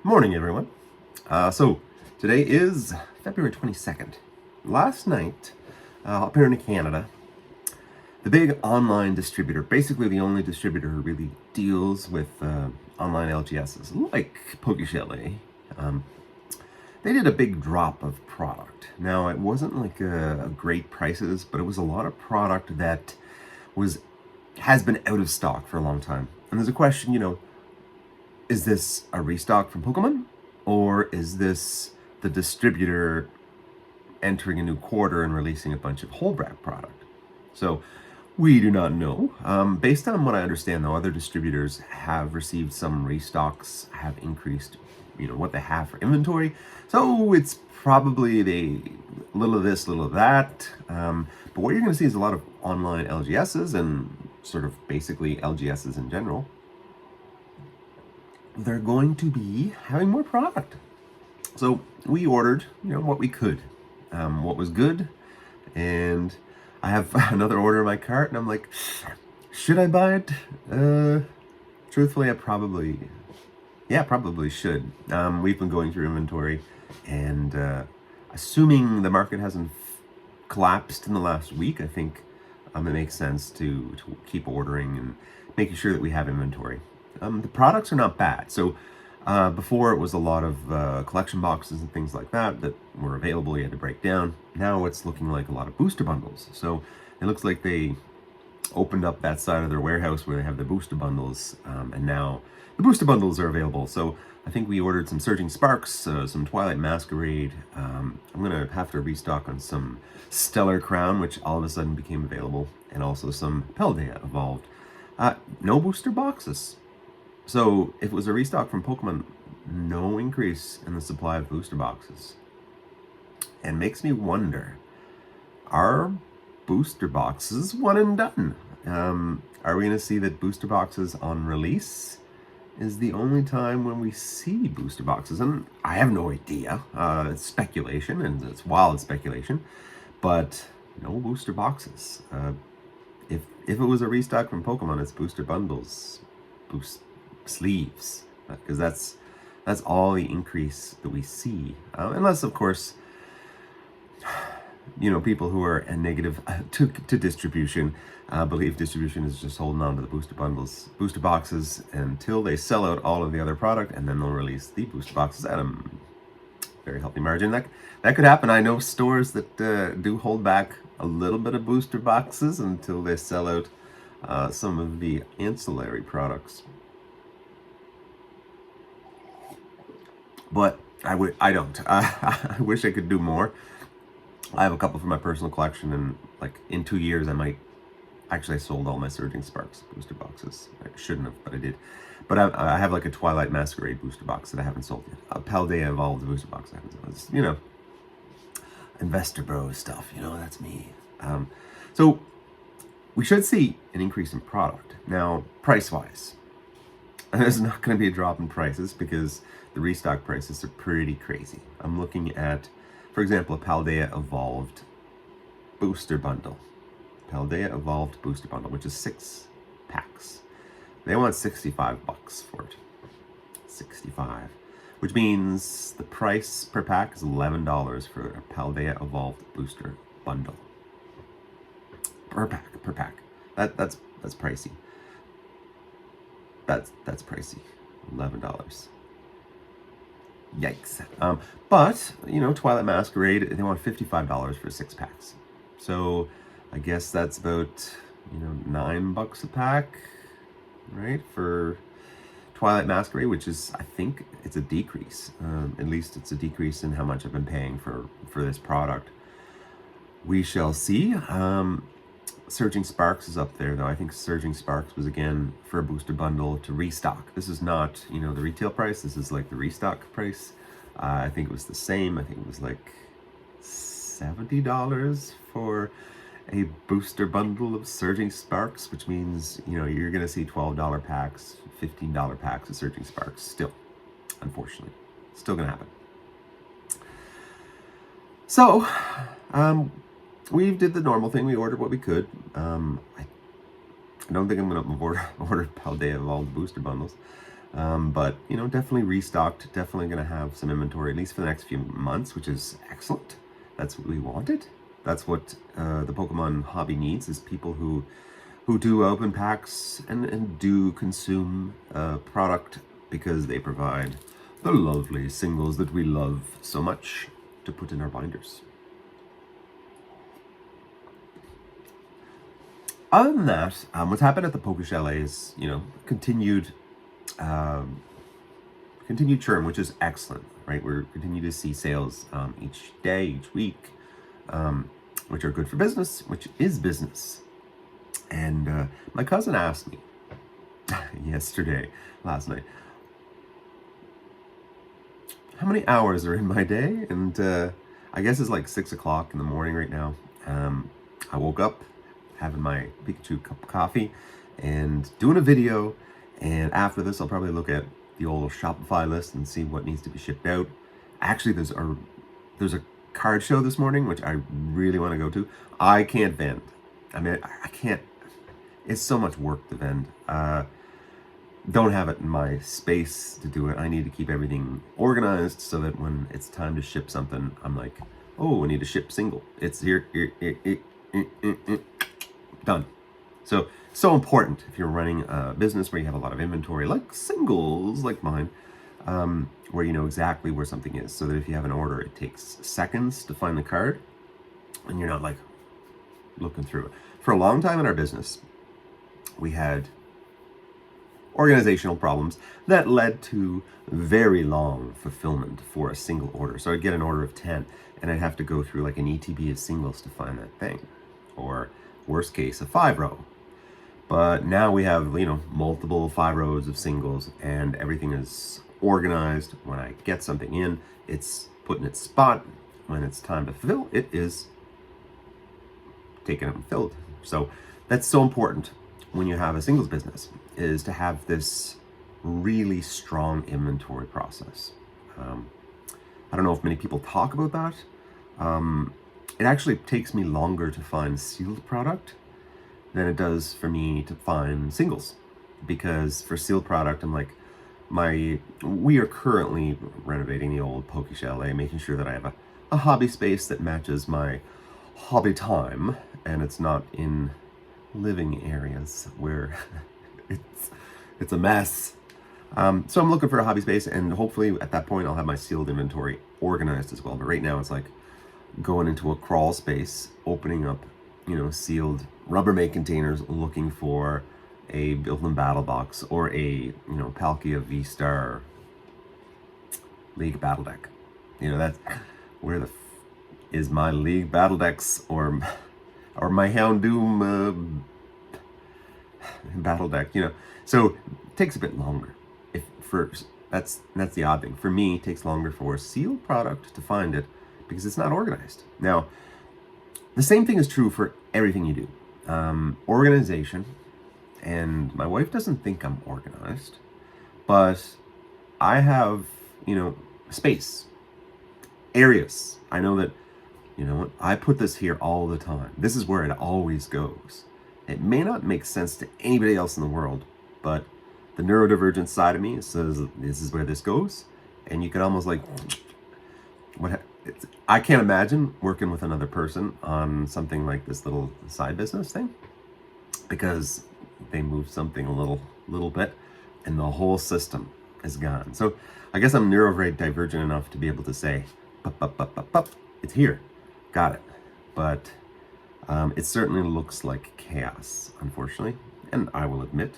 Morning, everyone. So today is February 22nd. Last night, up here in Canada, the big online distributor, basically the only distributor who really deals with online LGSs, like PokeShelly, they did a big drop of product. Now, it wasn't like a great prices, but it was a lot of product that has been out of stock for a long time. And there's a question, is this a restock from Pokemon? Or is this the distributor entering a new quarter and releasing a bunch of whole-wrap product? So we do not know. Based on what I understand, though, other distributors have received some restocks, have increased, what they have for inventory. So it's probably little of this, little of that. But what you're going to see is a lot of online LGSs and sort of basically LGSs in general. They're going to be having more product. So we ordered, what we could, what was good. And I have another order in my cart and I'm like, should I buy it? Truthfully, I probably should. We've been going through inventory and assuming the market hasn't collapsed in the last week, I think it makes sense to keep ordering and making sure that we have inventory. The products are not bad. So before it was a lot of collection boxes and things like that were available. You had to break down. Now it's looking like a lot of booster bundles. So it looks like they opened up that side of their warehouse where they have the booster bundles, and now the booster bundles are available. So I think we ordered some Surging Sparks, some Twilight Masquerade. I'm gonna have to restock on some Stellar Crown, which all of a sudden became available, and also some Paldea Evolved. No booster boxes. So if it was a restock from Pokemon, no increase in the supply of booster boxes. And makes me wonder, are booster boxes one and done? Are we going to see that booster boxes on release is the only time when we see booster boxes? And I have no idea. It's speculation, and it's wild speculation. But no booster boxes. If it was a restock from Pokemon, it's booster bundles, boost sleeves, because that's all the increase that we see, unless of course people who are negative to distribution believe distribution is just holding on to the booster boxes until they sell out all of the other product, and then they'll release the booster boxes at a very healthy margin. That could happen. I know stores that do hold back a little bit of booster boxes until they sell out some of the ancillary products. But I don't. I wish I could do more. I have a couple for my personal collection, and like in 2 years, I sold all my Surging Sparks booster boxes. I shouldn't have, but I did. But I have like a Twilight Masquerade booster box that I haven't sold yet. A Paldea Evolved booster box I haven't sold. It's, investor bro stuff. That's me. So we should see an increase in product. Now, price-wise, there's not going to be a drop in prices because the restock prices are pretty crazy. I'm looking at, for example, a Paldea Evolved booster bundle. Paldea Evolved booster bundle, which is 6 packs. They want $65 for it. 65, which means the price per pack is $11 for a Paldea Evolved booster bundle. Per pack. That's pricey. That's pricey. $11. Yikes. But Twilight Masquerade, they want $55 for 6 packs. So I guess that's about $9 a pack, right, for Twilight Masquerade, which is, I think it's a decrease. At least it's a decrease in how much I've been paying for this product. We shall see. Surging Sparks is up there, though. I think Surging Sparks was, again, for a booster bundle to restock. This is not, the retail price. This is like the restock price. I think it was the same. I think it was like $70 for a booster bundle of Surging Sparks, which means, you're going to see $12 packs, $15 packs of Surging Sparks still, unfortunately. Still going to happen. So, we did the normal thing. We ordered what we could. I don't think I'm going to order Paldea Evolved booster bundles. But definitely restocked. Definitely going to have some inventory at least for the next few months, which is excellent. That's what we wanted. That's what the Pokemon hobby needs, is people who do open packs and do consume product, because they provide the lovely singles that we love so much to put in our binders. Other than that, what's happened at the Poke Chalet is, continued churn, which is excellent, right? We're continue to see sales each day, each week, which are good for business, which is business. And my cousin asked me last night, how many hours are in my day? And I guess it's like 6 o'clock in the morning right now. I woke up having my Pikachu cup of coffee and doing a video. And after this, I'll probably look at the old Shopify list and see what needs to be shipped out. Actually, there's a card show this morning, which I really want to go to. I can't vend. I mean, I can't. It's so much work to vend. Don't have it in my space to do it. I need to keep everything organized so that when it's time to ship something, I'm like, oh, I need to ship single. It's here, done. So important if you're running a business where you have a lot of inventory, like singles, like mine, where you know exactly where something is, so that if you have an order, it takes seconds to find the card, and you're not like looking through it. For a long time in our business, we had organizational problems that led to very long fulfillment for a single order. So I'd get an order of 10 and I'd have to go through like an ETB of singles to find that thing, or worst case, a 5-row. But now we have, multiple 5 rows of singles, and everything is organized. When I get something in, it's put in its spot. When it's time to fill, it is taken and filled. So that's so important when you have a singles business, is to have this really strong inventory process. I don't know if many people talk about that. It actually takes me longer to find sealed product than it does for me to find singles, because for sealed product, I'm like, we are currently renovating the old Poke Chalet, making sure that I have a hobby space that matches my hobby time, and it's not in living areas where it's a mess. So I'm looking for a hobby space, and hopefully at that point I'll have my sealed inventory organized as well. But right now it's like going into a crawl space, opening up, sealed Rubbermaid containers, looking for a built-in battle box or a, Palkia V-Star League battle deck. That's where is my League battle decks, or my Houndoom battle deck, So it takes a bit longer. That's the odd thing. For me, it takes longer for sealed product to find it because it's not organized. Now, the same thing is true for everything you do. Organization, and my wife doesn't think I'm organized, but I have, space, areas. I know that, I put this here all the time. This is where it always goes. It may not make sense to anybody else in the world, but the neurodivergent side of me says this is where this goes, and you can almost like, I can't imagine working with another person on something like this little side business thing, because they move something a little bit and the whole system is gone. So I guess I'm neurodivergent enough to be able to say, it's here, got it. But it certainly looks like chaos, unfortunately, and I will admit.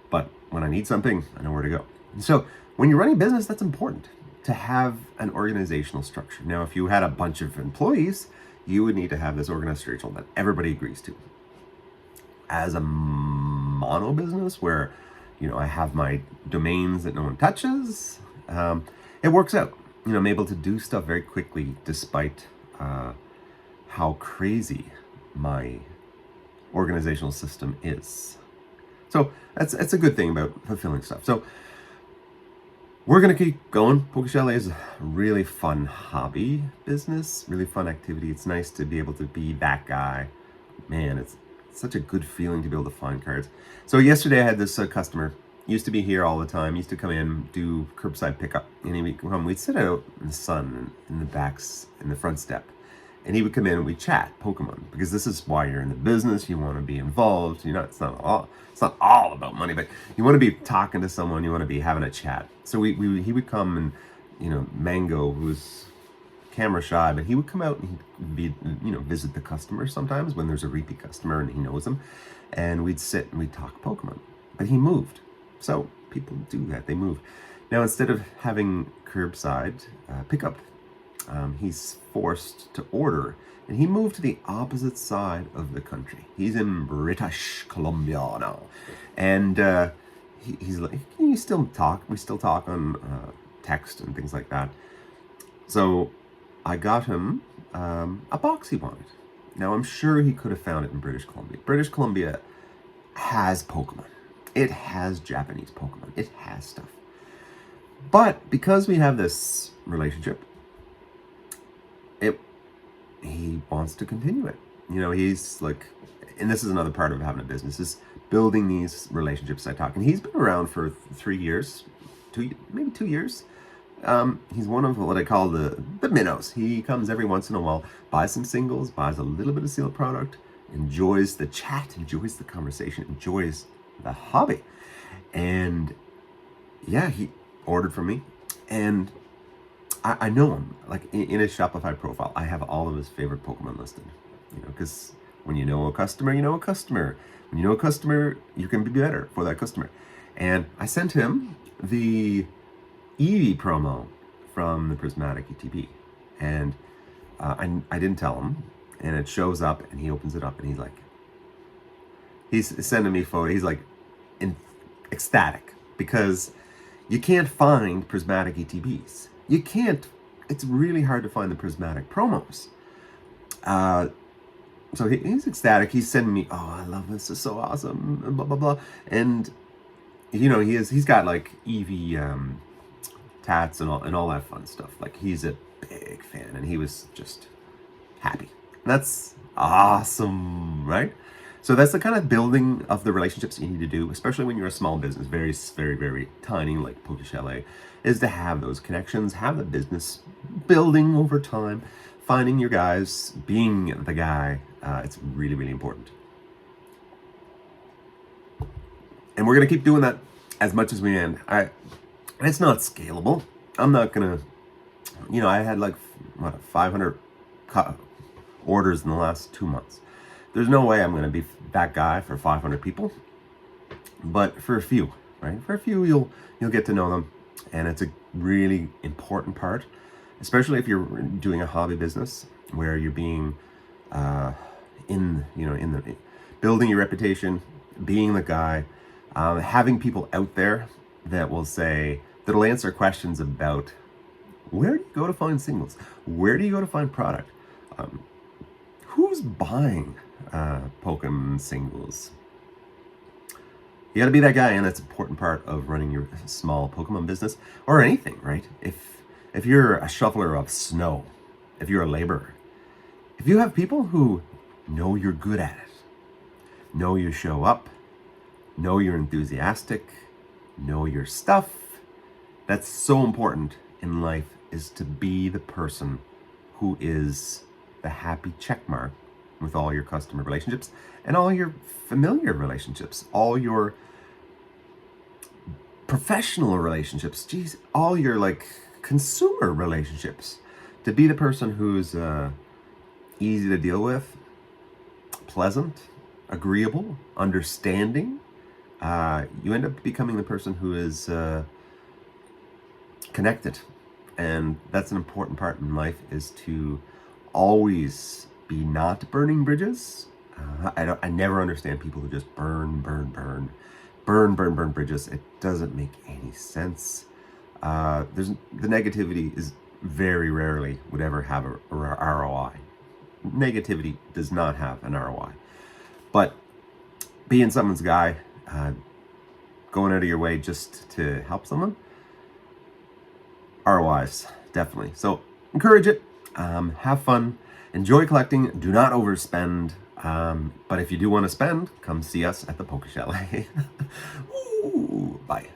But when I need something, I know where to go. So when you're running a business, that's important to have an organizational structure. Now, if you had a bunch of employees, you would need to have this organizational that everybody agrees to. As a mono business where, I have my domains that no one touches, it works out. I'm able to do stuff very quickly despite how crazy my organizational system is. So that's a good thing about fulfilling stuff. So we're going to keep going. Poke Chalet is a really fun hobby business, really fun activity. It's nice to be able to be that guy. Man, it's such a good feeling to be able to find cards. So yesterday I had this customer used to be here all the time. Used to come in, do curbside pickup, and he would come. We'd sit out in the sun in the front step, and he would come in and we'd chat Pokemon, because this is why you're in the business. You want to be involved. It's not all about money, but you want to be talking to someone. You want to be having a chat. So he would come, and Mango, who's camera shy, but he would come out and he'd be, visit the customer sometimes when there's a repeat customer and he knows them, and we'd sit and we'd talk Pokemon. But he moved. So people do that. They move. Now, instead of having curbside pickup, he's forced to order. And he moved to the opposite side of the country. He's in British Columbia now. And he's like, we still talk on text and things like that. So I got him a box he wanted. Now, I'm sure he could have found it in British Columbia. British Columbia has Pokemon. It has Japanese Pokemon. It has stuff. But because we have this relationship, he wants to continue it. He's like, and this is another part of having a business, is building these relationships I talk. And he's been around for 3 years, maybe 2 years. He's one of what I call the minnows. He comes every once in a while, buys some singles, buys a little bit of sealed product, enjoys the chat, enjoys the conversation, enjoys the hobby. And yeah, he ordered from me, and I know him. Like in his Shopify profile, I have all of his favorite Pokemon listed. Because when you know a customer, you know a customer. When you know a customer, you can be better for that customer. And I sent him the Eevee promo from the Prismatic ETB, and I didn't tell him, and it shows up, and he opens it up, and he's sending me photos. He's like ecstatic, because you can't find Prismatic ETBs. You can't. It's really hard to find the Prismatic promos. So he's ecstatic. He's sending me, oh, I love this. It's so awesome. And blah blah blah. And he's got like Eevee tats and all that fun stuff. Like, he's a big fan, and he was just happy. And that's awesome, right? So that's the kind of building of the relationships you need to do, especially when you're a small business, very, very, very tiny, like Poke Chalet, is to have those connections, have the business building over time, finding your guys, being the guy. It's really, really important. And we're going to keep doing that as much as we can. It's not scalable. I'm not going to, I had like, 500 orders in the last 2 months. There's no way I'm going to be that guy for 500 people, but for a few, right? For a few, you'll get to know them, and it's a really important part, especially if you're doing a hobby business where you're being in the building your reputation, being the guy, having people out there that'll answer questions about where do you go to find singles, where do you go to find product, who's buying Pokemon singles. You gotta be that guy, and that's an important part of running your small Pokemon business, or anything, right? If you're a shoveler of snow, if you're a laborer, if you have people who know you're good at it, know you show up, know you're enthusiastic, know your stuff, that's so important in life, is to be the person who is the happy check mark with all your customer relationships and all your familiar relationships, all your professional relationships, all your like consumer relationships. To be the person who's easy to deal with, pleasant, agreeable, understanding. You end up becoming the person who is connected. And that's an important part in life, is to always be not burning bridges. I never understand people who just burn bridges. It doesn't make any sense. The negativity is very rarely would ever have a ROI. Negativity does not have an ROI. But being someone's guy, going out of your way just to help someone, ROIs, definitely. So encourage it. Have fun. Enjoy collecting. Do not overspend. But if you do want to spend, come see us at the Poke Chalet. Ooh, bye.